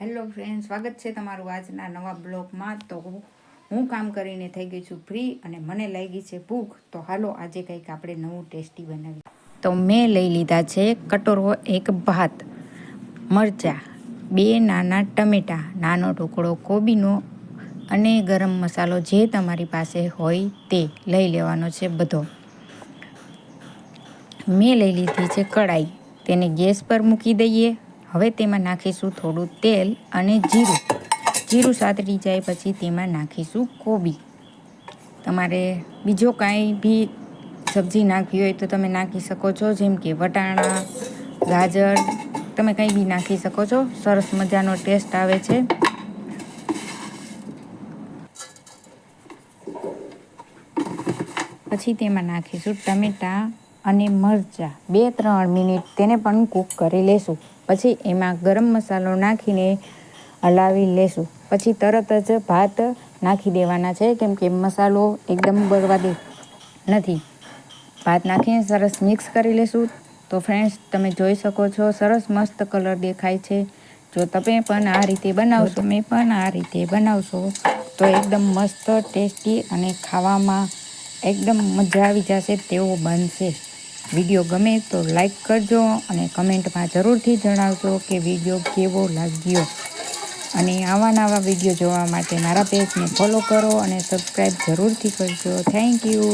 Hello friend, સ્વાગત છે તમારું આજના નવા બ્લોગમાં. તો હું કામ કરીને થઈ ગઈ છું ફ્રી અને મને લાગી છે ભૂખ. તો હાલો આજે કંઈક આપણે નવું ટેસ્ટી બનાવીએ. તો મેં લઈ લીધા છે કટોરો એક ભાત, મરચાં, 2 નાના ટમેટાં, નાનો ટુકડો કોબીનો અને ગરમ મસાલો જે તમારી પાસે હોય તે લઈ લેવાનો છે બધો. મેં લઈ લીધી છે કઢાઈ, તેને ગેસ પર મૂકી દઈએ. હવે તેમાં નાખીશું થોડું તેલ અને જીરું સાતળી જાય પછી તેમાં નાખીશું કોબી. તમારે બીજો કાંઈ બી સબ્જી નાખવી હોય તો તમે નાખી શકો છો, જેમ કે વટાણા, ગાજર, તમે કંઈ બી નાખી શકો છો. સરસ મજાનો ટેસ્ટ આવે છે. પછી તેમાં નાખીશું ટમેટાં અને મરચાં. 2-3 મિનિટ તેને પણ કૂક કરી લેશું. પછી એમાં ગરમ મસાલો નાખીને હલાવી લેશું. પછી તરત જ ભાત નાખી દેવાના છે, કેમ કે મસાલો એકદમ બળવા દે નથી. ભાત નાખીને સરસ મિક્સ કરી લેશું. તો ફ્રેન્ડ્સ, તમે જોઈ શકો છો સરસ મસ્ત કલર દેખાય છે. જો તમે પણ આ રીતે બનાવશો તો એકદમ મસ્ત ટેસ્ટી અને ખાવામાં એકદમ મજા આવી જશે તેવો બનશે. વિડીયો ગમે તો લાઈક કરજો અને કમેન્ટમાં જરૂરથી જણાવજો કે વિડીયો કેવો લાગ્યો. અને આવા નવા વિડીયો જોવા માટે મારા પેજને ફોલો કરો અને સબસ્ક્રાઈબ જરૂરથી કરજો. Thank you.